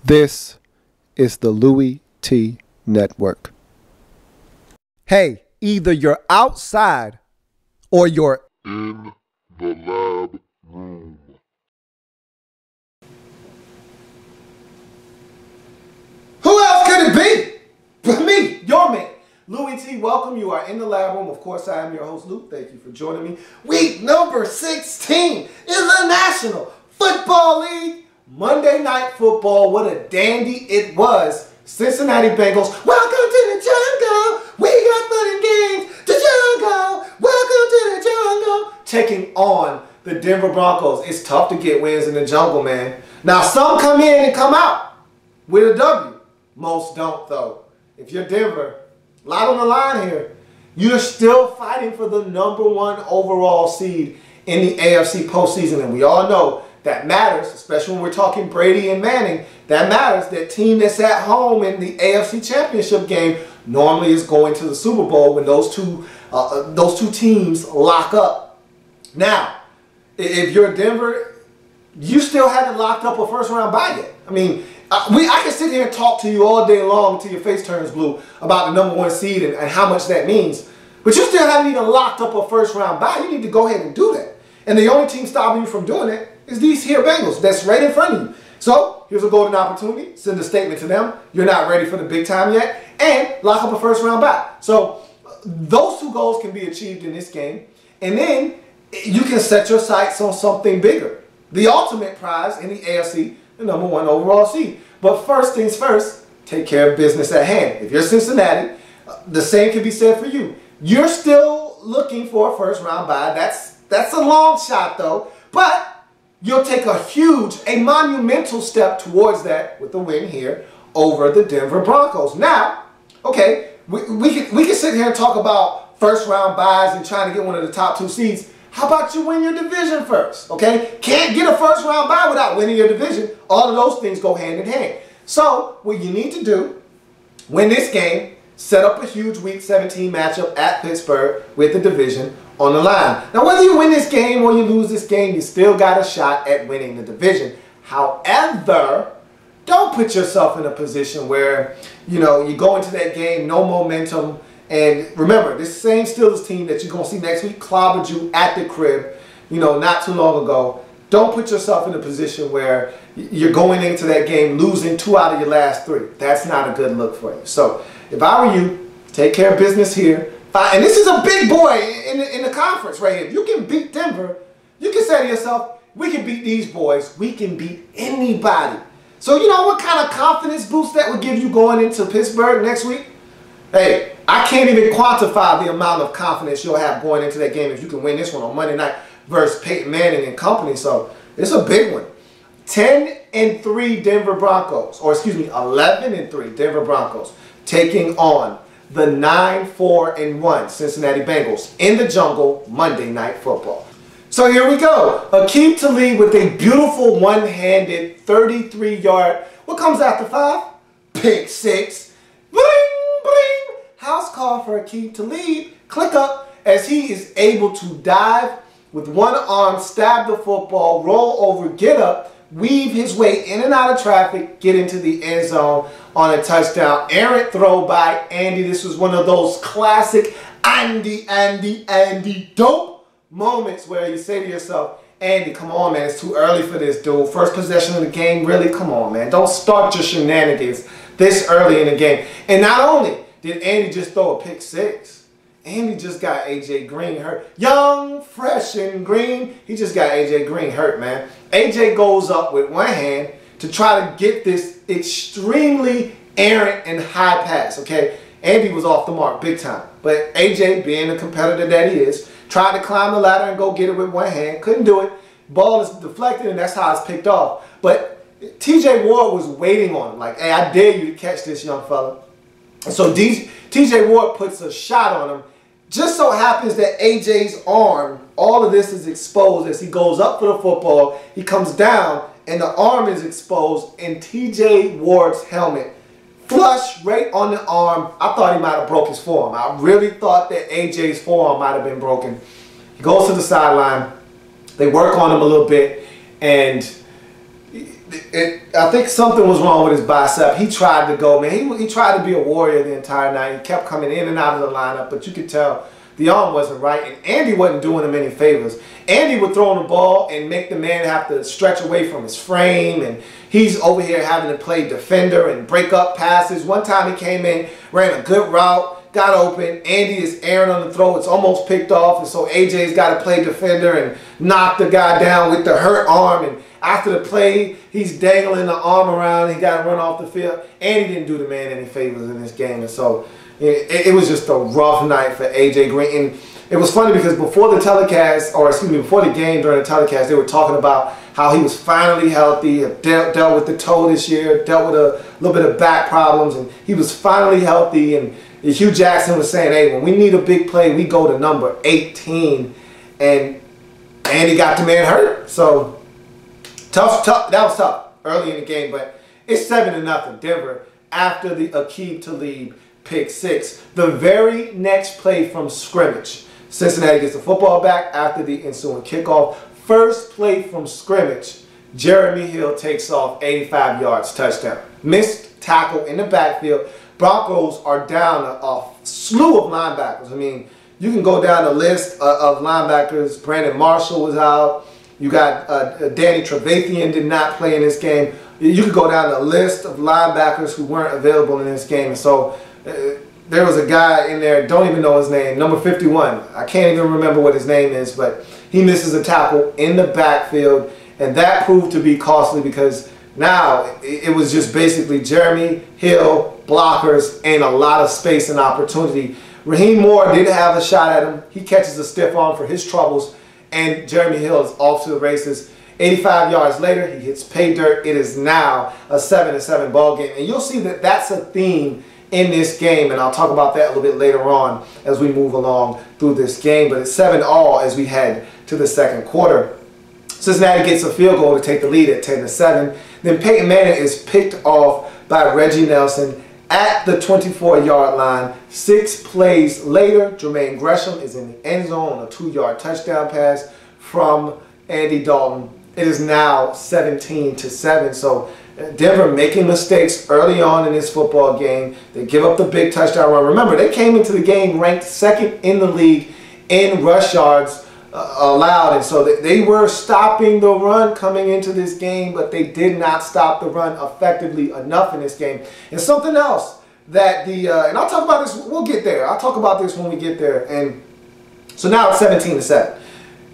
This is the Louie T Network. Hey, either you're outside or you're in the lab room. Who else could it be but me, your man? Louie T, welcome. You are in the lab room. Of course, I am your host, Luke. Thank you for joining me. Week number 16 is the National Football League. Monday Night Football. What a dandy it was. Cincinnati Bengals. Welcome to the jungle. We got fun and games. The jungle. Welcome to the jungle. Taking on the Denver Broncos. It's tough to get wins in the jungle, man. Now, some come in and come out with a W. Most don't, though. If you're Denver, a lot on the line here. You're still fighting for the #1 overall seed in the AFC postseason. And we all know that matters, especially when we're talking Brady and Manning. That matters. That team that's at home in the AFC Championship game normally is going to the Super Bowl when those two teams lock up. Now, if you're Denver, you still haven't locked up a first-round bye yet. I mean, I can sit here and talk to you all day long until your face turns blue about the #1 seed and how much that means. But you still haven't even locked up a first-round bye. You need to go ahead and do that. And the only team stopping you from doing it is these here Bengals. That's right in front of you. So here's a golden opportunity. Send a statement to them. You're not ready for the big time yet. And lock up a first-round bye. So those two goals can be achieved in this game. And then you can set your sights on something bigger. The ultimate prize in the AFC, the #1 overall seed. But first things first, take care of business at hand. If you're Cincinnati, the same can be said for you. You're still looking for a first-round bye. That's a long shot, though. But you'll take a monumental step towards that with the win here over the Denver Broncos. Now, okay, we can sit here and talk about first-round byes and trying to get one of the top 2 seeds. How about you win your division first, okay? Can't get a first-round bye without winning your division. All of those things go hand in hand. So what you need to do, win this game, set up a huge Week 17 matchup at Pittsburgh with the division on the line. Now, whether you win this game or you lose this game, you still got a shot at winning the division. However, don't put yourself in a position where, you go into that game, no momentum. And remember, this same Steelers team that you're going to see next week clobbered you at the crib, not too long ago. Don't put yourself in a position where you're going into that game losing 2 out of your last 3. That's not a good look for you. So if I were you, take care of business here. And this is a big boy in the conference right here. If you can beat Denver, you can say to yourself, we can beat these boys. We can beat anybody. So you know what kind of confidence boost that would give you going into Pittsburgh next week? Hey, I can't even quantify the amount of confidence you'll have going into that game if you can win this one on Monday night versus Peyton Manning and company. So it's a big one. 10-3 Denver Broncos, or excuse me, 11-3 Denver Broncos taking on the 9-4-1 Cincinnati Bengals in the jungle Monday Night Football. So here we go. L.A.B with a beautiful one-handed 33-yard. What comes after 5? Pick 6. Bling, bling. House call for L.A.B. Click up as he is able to dive with one arm, stab the football, roll over, get up, weave his way in and out of traffic, get into the end zone on a touchdown. Errant throw by Andy. This was one of those classic Andy dope moments where you say to yourself, Andy, come on, man. It's too early for this, dude. First possession of the game, really? Come on, man. Don't start your shenanigans this early in the game. And not only did Andy just throw a pick 6, Andy just got A.J. Green hurt. Young, fresh, and green. He just got A.J. Green hurt, man. A.J. goes up with one hand to try to get this extremely errant and high pass, okay? Andy was off the mark big time. But A.J., being the competitor that he is, tried to climb the ladder and go get it with one hand. Couldn't do it. Ball is deflected, and that's how it's picked off. But T.J. Ward was waiting on him. Like, hey, I dare you to catch this, young fella. And so T.J. Ward puts a shot on him. Just so happens that A.J.'s arm, all of this is exposed as he goes up for the football. He comes down, and the arm is exposed, and T.J. Ward's helmet flush right on the arm. I thought he might have broke his forearm. I really thought that A.J.'s forearm might have been broken. He goes to the sideline. They work on him a little bit, and I think something was wrong with his bicep. He tried to go, man. He tried to be a warrior the entire night. He kept coming in and out of the lineup, but you could tell the arm wasn't right, and Andy wasn't doing him any favors. Andy would throw him the ball and make the man have to stretch away from his frame, and he's over here having to play defender and break up passes. One time he came in, ran a good route, got open. Andy is airing on the throw. It's almost picked off, and so AJ's got to play defender and knock the guy down with the hurt arm. And after the play, he's dangling the arm around. He got to run off the field. Andy didn't do the man any favors in this game, and so it was just a rough night for AJ Green. And it was funny because before the telecast, or excuse me, before the game during the telecast, they were talking about how he was finally healthy, dealt with the toe this year, dealt with a little bit of back problems, and he was finally healthy. And Hugh Jackson was saying, hey, when we need a big play, we go to number 18. And Andy got the man hurt. So tough. That was tough early in the game, but it's 7-0 Denver after the L.A.B pick six. The very next play from scrimmage, Cincinnati gets the football back after the ensuing kickoff. First play from scrimmage, Jeremy Hill takes off 85 yards, touchdown. Missed tackle in the backfield. Broncos are down a slew of linebackers. I mean, you can go down the list of linebackers. Brandon Marshall was out. You got Danny Trevathan did not play in this game. You could go down the list of linebackers who weren't available in this game. So there was a guy in there, don't even know his name, number 51. I can't even remember what his name is, but he misses a tackle in the backfield, and that proved to be costly because now it was just basically Jeremy Hill, blockers, and a lot of space and opportunity. Raheem Moore did have a shot at him. He catches a stiff arm for his troubles, and Jeremy Hill is off to the races. 85 yards later, he hits pay dirt. It is now a 7-7 ball game, and you'll see that that's a theme in this game, and I'll talk about that a little bit later on as we move along through this game. But it's 7-all as we head to the second quarter. Cincinnati gets a field goal to take the lead at 10-7. Then Peyton Manning is picked off by Reggie Nelson at the 24-yard line. 6 plays later, Jermaine Gresham is in the end zone on a 2-yard touchdown pass from Andy Dalton. It is now 17-7. So Denver making mistakes early on in this football game. They give up the big touchdown run. Remember, they came into the game ranked second in the league in rush yards allowed, and so they were stopping the run coming into this game, but they did not stop the run effectively enough in this game. And something else that and I'll talk about this, we'll get there. I'll talk about this when we get there. And so now it's 17-7.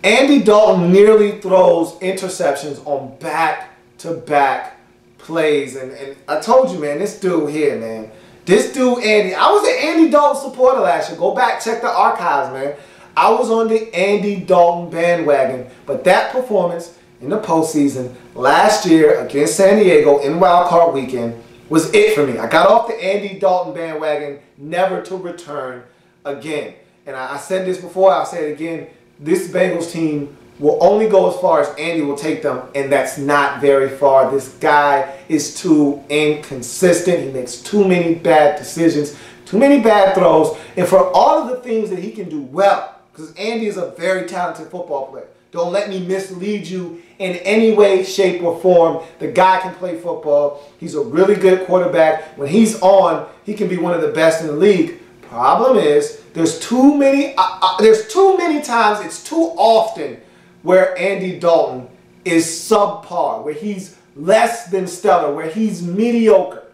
Andy Dalton nearly throws interceptions on back-to-back plays, and I told you, man, this dude here, man, this dude Andy, I was an Andy Dalton supporter last year. Go back, check the archives, man. I was on the Andy Dalton bandwagon, but that performance in the postseason last year against San Diego in Wild Card Weekend was it for me. I got off the Andy Dalton bandwagon, never to return again. And I said this before, I'll say it again, this Bengals team will only go as far as Andy will take them, and that's not very far. This guy is too inconsistent. He makes too many bad decisions, too many bad throws, and for all of the things that he can do well, because Andy is a very talented football player. Don't let me mislead you in any way, shape, or form. The guy can play football. He's a really good quarterback. When he's on, he can be one of the best in the league. Problem is, there's too many times, it's too often where Andy Dalton is subpar, where he's less than stellar, where he's mediocre.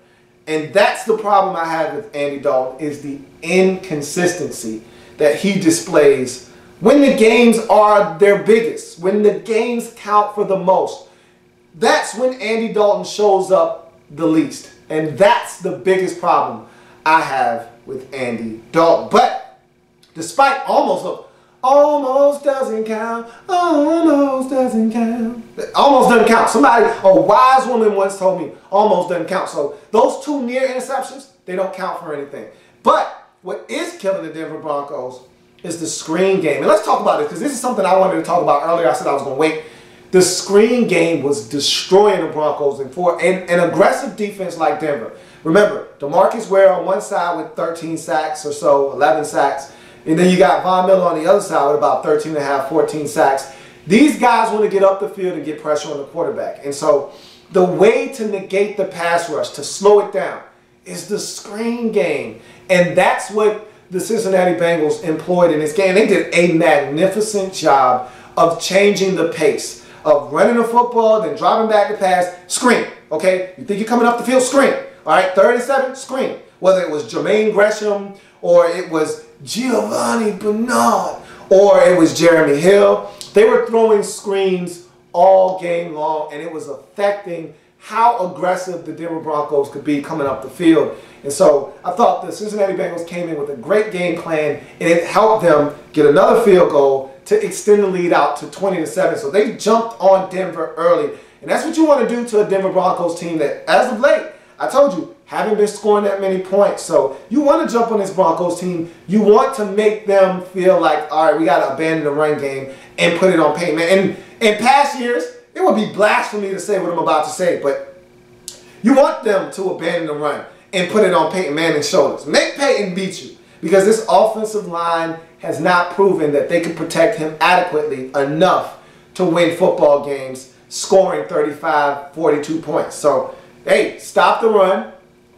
And that's the problem I have with Andy Dalton, is the inconsistency that he displays when the games are their biggest, when the games count for the most. That's when Andy Dalton shows up the least. And that's the biggest problem I have with Andy Dalton. But despite almost doesn't count, almost doesn't count. Almost doesn't count. Somebody, a wise woman once told me, almost doesn't count. So those 2 near interceptions, they don't count for anything. But what is killing the Denver Broncos is the screen game. And let's talk about it, because this is something I wanted to talk about earlier. I said I was going to wait. The screen game was destroying the Broncos, and for an aggressive defense like Denver. Remember, DeMarcus Ware on one side with 13 sacks or so, 11 sacks. And then you got Von Miller on the other side with about 13.5, 14 sacks. These guys want to get up the field and get pressure on the quarterback. And so The way to negate the pass rush, to slow it down, is the screen game. And that's what the Cincinnati Bengals employed in this game. They did a magnificent job of changing the pace, of running the football, then dropping back the pass, screen, okay? You think you're coming up the field, screen. All right, 3rd and 7, screen. Whether it was Jermaine Gresham or it was Giovanni Bernard or it was Jeremy Hill, they were throwing screens all game long, and it was affecting how aggressive the Denver Broncos could be coming up the field. And so I thought the Cincinnati Bengals came in with a great game plan, and it helped them get another field goal to extend the lead out to 20-7. So they jumped on Denver early. And that's what you want to do to a Denver Broncos team that, as of late, I told you, haven't been scoring that many points. So you want to jump on this Broncos team. You want to make them feel like, all right, we got to abandon the run game and put it on Peyton Manning. And in past years, it would be blasphemy to say what I'm about to say, but you want them to abandon the run and put it on Peyton Manning's shoulders. Make Peyton beat you, because this offensive line has not proven that they can protect him adequately enough to win football games, scoring 35, 42 points. So, hey, stop the run,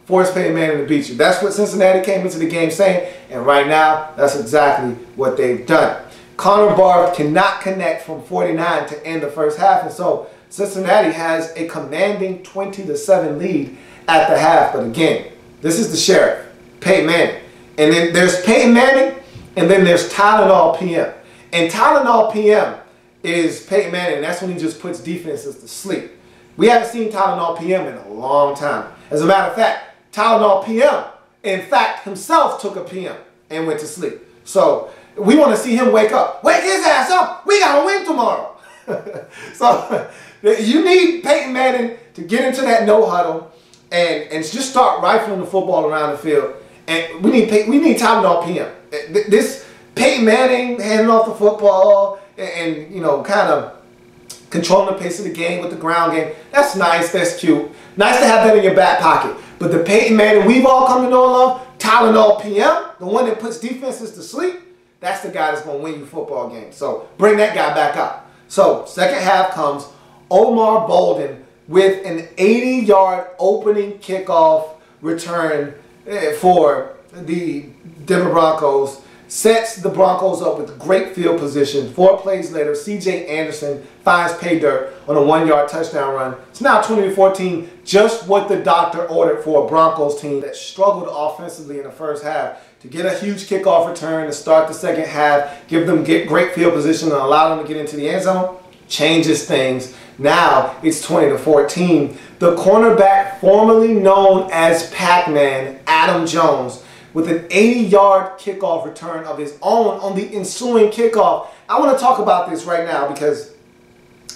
force Peyton Manning to beat you. That's what Cincinnati came into the game saying, and right now, that's exactly what they've done. Connor Barth cannot connect from 49 to end the first half, and so Cincinnati has a commanding 20-7 lead at the half. But again, this is the sheriff, Peyton Manning. And then there's Peyton Manning, and then there's Tylenol PM. And Tylenol PM is Peyton Manning, and that's when he just puts defenses to sleep. We haven't seen Tylenol PM in a long time. As a matter of fact, Tylenol PM, in fact, himself took a PM and went to sleep. So we want to see him wake up. Wake his ass up. We got to win tomorrow. So you need Peyton Manning to get into that no huddle and just start rifling the football around the field. And we need Tylenol PM. This Peyton Manning handing off the football and you know, kind of controlling the pace of the game with the ground game. That's nice. That's cute. Nice to have that in your back pocket. But the Peyton Manning we've all come to know and love, Tylenol PM, the one that puts defenses to sleep, that's the guy that's going to win you football games. So bring that guy back up. So second half comes Omar Bolden with an 80-yard opening kickoff return for the Denver Broncos. Sets the Broncos up with great field position. 4 plays later, C.J. Anderson finds pay dirt on a 1-yard touchdown run. It's now 20-14, just what the doctor ordered for a Broncos team that struggled offensively in the first half. To get a huge kickoff return to start the second half, give them great field position and allow them to get into the end zone, changes things. Now it's 20-14. The cornerback formerly known as Pac-Man, Adam Jones, with an 80-yard kickoff return of his own on the ensuing kickoff. I want to talk about this right now because,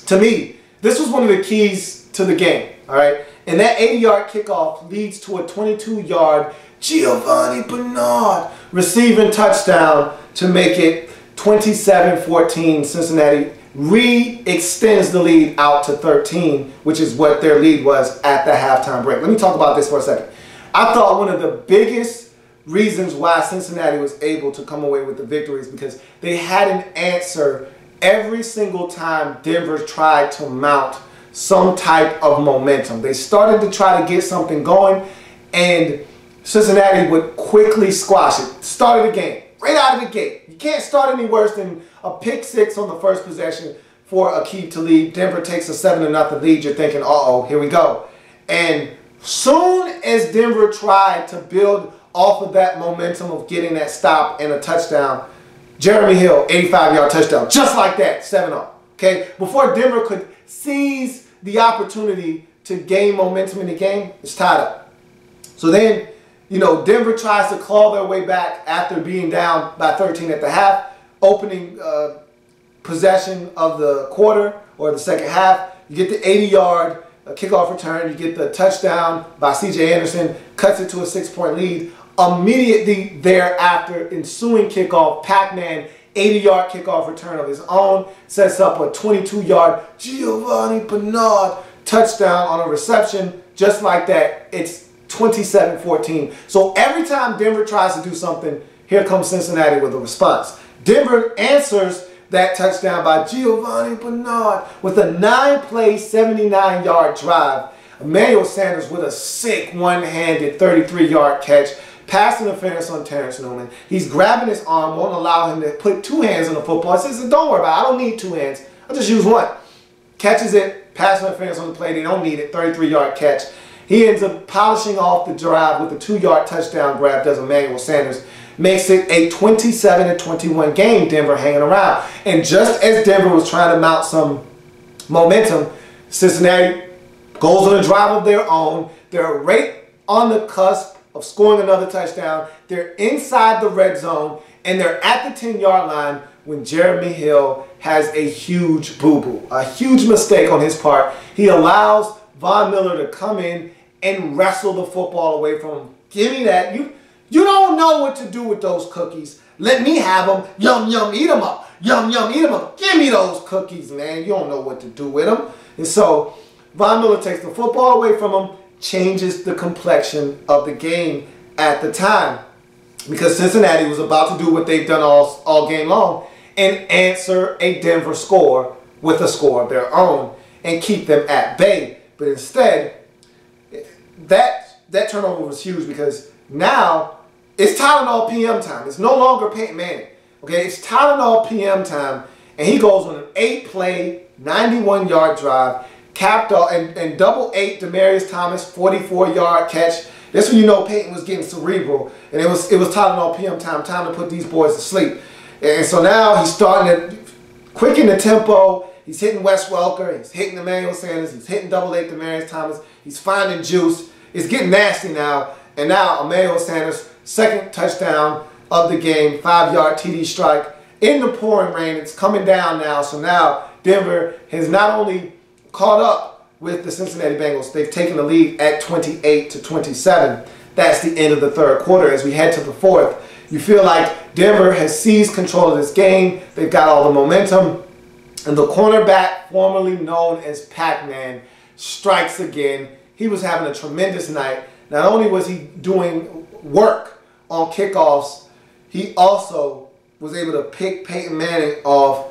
to me, this was one of the keys to the game, all right? And that 80-yard kickoff leads to a 22-yard Giovanni Bernard receiving touchdown to make it 27-14. Cincinnati re-extends the lead out to 13, which is what their lead was at the halftime break. Let me talk about this for a second. I thought one of the biggest reasons why Cincinnati was able to come away with the victory is because they had an answer every single time Denver tried to mount some type of momentum. They started to try to get something going, and Cincinnati would quickly squash it. Started the game right out of the gate. You can't start any worse than a pick six on the first possession for Aqib Talib. Denver takes a 7-0 lead. You're thinking, uh-oh, here we go. And soon as Denver tried to build off of that momentum of getting that stop and a touchdown, Jeremy Hill, 85-yard touchdown, just like that, 7-0. Okay, before Denver could seize the opportunity to gain momentum in the game, it's tied up. So then, you know, Denver tries to claw their way back after being down by 13 at the half, opening possession of the quarter or the second half. You get the 80-yard kickoff return. You get the touchdown by C.J. Anderson, cuts it to a 6-point lead. Immediately thereafter, ensuing kickoff, Pac-Man, 80-yard kickoff return of his own, sets up a 22-yard Giovanni Bernard touchdown on a reception. Just like that, it's 27-14. So every time Denver tries to do something, here comes Cincinnati with a response. Denver answers that touchdown by Giovanni Bernard with a 9-play, 79-yard drive. Emmanuel Sanders with a sick one-handed 33-yard catch. Pass interference on Terrence Newman. He's grabbing his arm, won't allow him to put 2 hands on the football. He says, don't worry about it. I don't need 2 hands. I'll just use 1. Catches it. Pass interference on the play. They don't need it. 33-yard catch. He ends up polishing off the drive with a 2-yard touchdown grab, does Emmanuel Sanders. Makes it a 27-21 game, Denver hanging around. And just as Denver was trying to mount some momentum, Cincinnati goes on a drive of their own. They're right on the cusp of scoring another touchdown. They're inside the red zone, and they're at the 10-yard line when Jeremy Hill has a huge boo-boo, a huge mistake on his part. He allows Von Miller to come in and wrestle the football away from him. Give me that. You don't know what to do with those cookies. Let me have them. Yum, yum, eat them up. Yum, yum, eat them up. Give me those cookies, man. You don't know what to do with them. And so Von Miller takes the football away from him, changes the complexion of the game at the time. Because Cincinnati was about to do what they've done all game long and answer a Denver score with a score of their own and keep them at bay. But instead, that turnover was huge because now it's Tylenol PM time. It's no longer Peyton Manning. Okay, it's Tylenol PM time, and he goes on an 8-play, 91-yard drive, capped off and double 8 Demaryius Thomas 44-yard catch. That's when you know Peyton was getting cerebral, and it was Tylenol PM time to put these boys to sleep. And so now he's starting to quicken the tempo. He's hitting Wes Welker. He's hitting Emmanuel Sanders. He's hitting double 8 Demaryius Thomas. He's finding juice. It's getting nasty now. And now Emmanuel Sanders, second touchdown of the game, 5-yard TD strike in the pouring rain. It's coming down now. So now Denver has not only caught up with the Cincinnati Bengals, they've taken the lead at 28-27. That's the end of the third quarter. As we head to the fourth, you feel like Denver has seized control of this game. They've got all the momentum. And the cornerback, formerly known as Pac-Man, strikes again. He was having a tremendous night. Not only was he doing work on kickoffs, he also was able to pick Peyton Manning off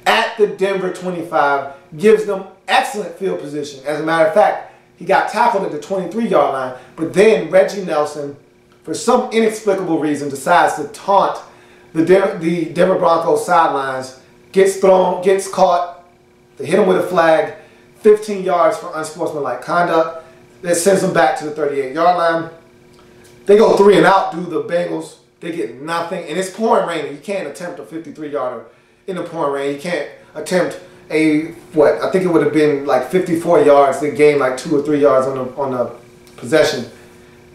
at the Denver 25, gives them excellent field position. As a matter of fact, he got tackled at the 23-yard line, but then Reggie Nelson, for some inexplicable reason, decides to taunt the Denver Broncos sidelines, gets caught, they hit him with a flag, 15 yards for unsportsmanlike conduct. That sends them back to the 38-yard line. They go 3 and out, do the Bengals. They get nothing, and it's pouring rain. You can't attempt a 53-yarder in the pouring rain. You can't attempt I think it would have been like 54 yards. They gained like 2 or 3 yards on the possession.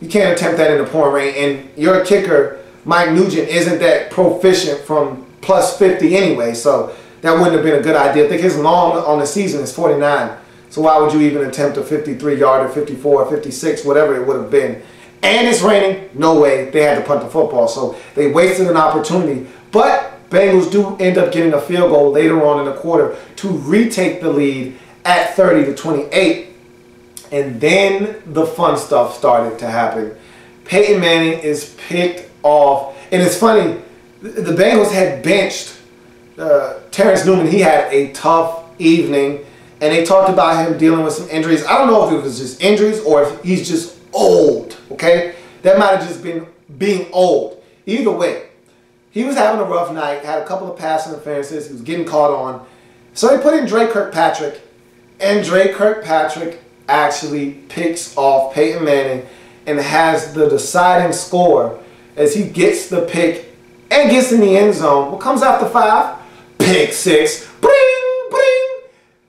You can't attempt that in the pouring rain. And your kicker, Mike Nugent, isn't that proficient from plus 50 anyway, so that wouldn't have been a good idea. I think his long on the season is 49. So why would you even attempt a 53-yarder, 54, 56, whatever it would have been? And it's raining. No way. They had to punt the football. So they wasted an opportunity. But Bengals do end up getting a field goal later on in the quarter to retake the lead at 30-28. And then the fun stuff started to happen. Peyton Manning is picked off. And it's funny, the Bengals had benched Terrence Newman. He had a tough evening. And they talked about him dealing with some injuries. I don't know if it was just injuries or if he's just old, okay? That might have just been being old. Either way, he was having a rough night, had a couple of pass interferences, he was getting caught on. So they put in Drake Kirkpatrick, and Drake Kirkpatrick actually picks off Peyton Manning and has the deciding score as he gets the pick and gets in the end zone. What comes after 5? Pick 6. Bring, bring.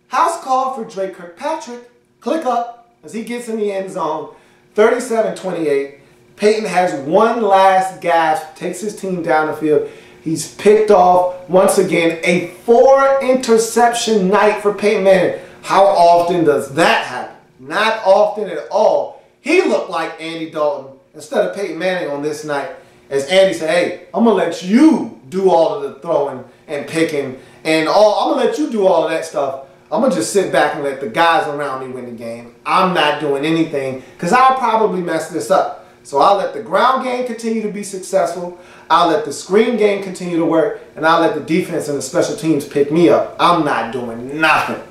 House call for Drake Kirkpatrick. Click up as he gets in the end zone. 37-28. Peyton has one last gasp, takes his team down the field. He's picked off once again. A 4-interception night for Peyton Manning. How often does that happen? Not often at all. He looked like Andy Dalton instead of Peyton Manning on this night. As Andy said, hey, I'm going to let you do all of the throwing and picking and all. I'm going to let you do all of that stuff. I'm going to just sit back and let the guys around me win the game. I'm not doing anything because I'll probably mess this up. So I'll let the ground game continue to be successful. I'll let the screen game continue to work. And I'll let the defense and the special teams pick me up. I'm not doing nothing.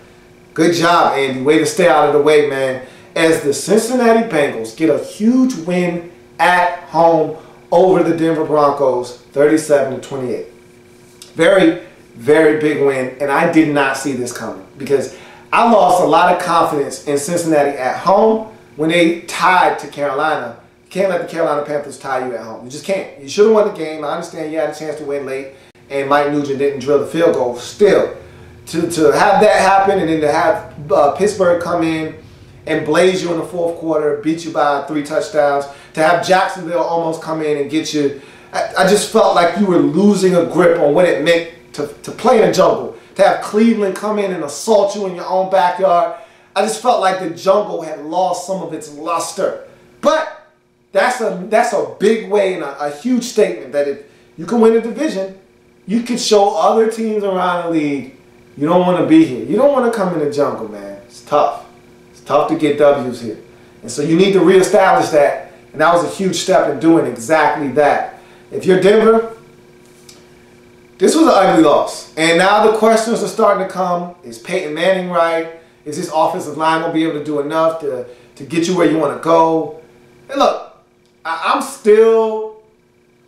Good job, Andy. Way to stay out of the way, man. As the Cincinnati Bengals get a huge win at home over the Denver Broncos, 37-28. Very, very big win. And I did not see this coming because I lost a lot of confidence in Cincinnati at home when they tied to Carolina. You can't let the Carolina Panthers tie you at home. You just can't. You should have won the game. I understand you had a chance to win late, and Mike Nugent didn't drill the field goal. Still, to have that happen and then to have Pittsburgh come in and blaze you in the fourth quarter, beat you by 3 touchdowns, to have Jacksonville almost come in and get you, I just felt like you were losing a grip on what it meant to play in the jungle. To have Cleveland come in and assault you in your own backyard, I just felt like the jungle had lost some of its luster. But that's a big way and a huge statement that if you can win a division, you can show other teams around the league you don't want to be here. You don't want to come in the jungle, man. It's tough. It's tough to get W's here. And so you need to reestablish that. And that was a huge step in doing exactly that. If you're Denver, this was an ugly loss. And now the questions are starting to come. Is Peyton Manning right? Is this offensive line going to be able to do enough to get you where you want to go? And look, I'm still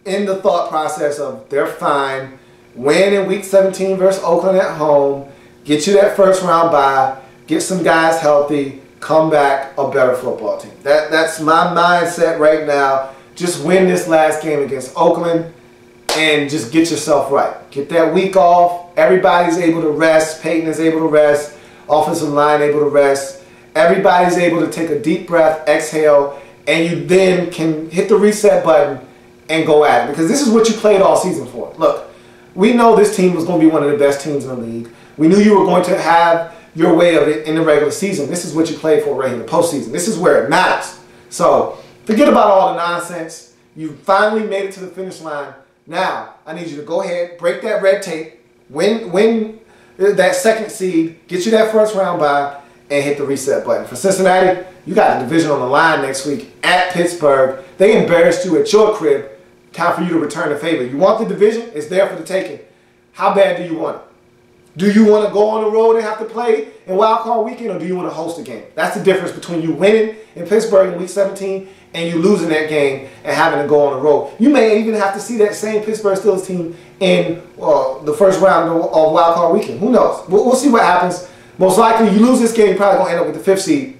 in the thought process of they're fine. Win in Week 17 versus Oakland at home. Get you that first round bye. Get some guys healthy. Come back a better football team. That's my mindset right now. Just win this last game against Oakland and just get yourself right. Get that week off. Everybody's able to rest. Peyton is able to rest. Offensive line able to rest. Everybody's able to take a deep breath, exhale, and you then can hit the reset button and go at it. Because this is what you played all season for. Look, we know this team was going to be one of the best teams in the league. We knew you were going to have your way of it in the regular season. This is what you played for right in the postseason. This is where it matters. So forget about all the nonsense. You finally made it to the finish line. Now, I need you to go ahead, break that red tape, win that second seed, get you that first round bye, and hit the reset button. For Cincinnati, you got a division on the line next week at Pittsburgh. They embarrassed you at your crib. Time for you to return the favor. You want the division? It's there for the taking. How bad do you want it? Do you want to go on the road and have to play in Wild Card Weekend, or do you want to host a game? That's the difference between you winning in Pittsburgh in Week 17 and you losing that game and having to go on the road. You may even have to see that same Pittsburgh Steelers team in the first round of Wild Card Weekend. Who knows? We'll see what happens. Most likely, you lose this game, you're probably going to end up with the 5th seed.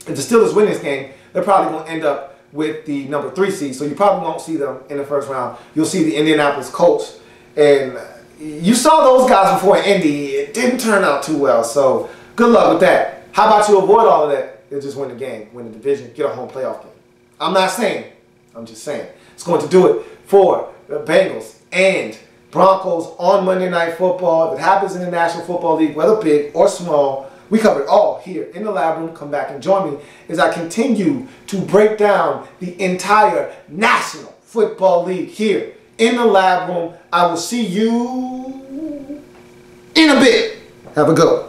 If the Steelers win this game, they're probably going to end up with the number 3 seed. So you probably won't see them in the first round. You'll see the Indianapolis Colts. And you saw those guys before in Indy. It didn't turn out too well. So good luck with that. How about you avoid all of that and just win the game, win the division, get a home playoff game? I'm not saying. I'm just saying. It's going to do it for the Bengals and Broncos on Monday Night Football. If it happens in the National Football League, whether big or small, we cover it all here in the lab room. Come back and join me as I continue to break down the entire National Football League here in the lab room. I will see you in a bit. Have a good one.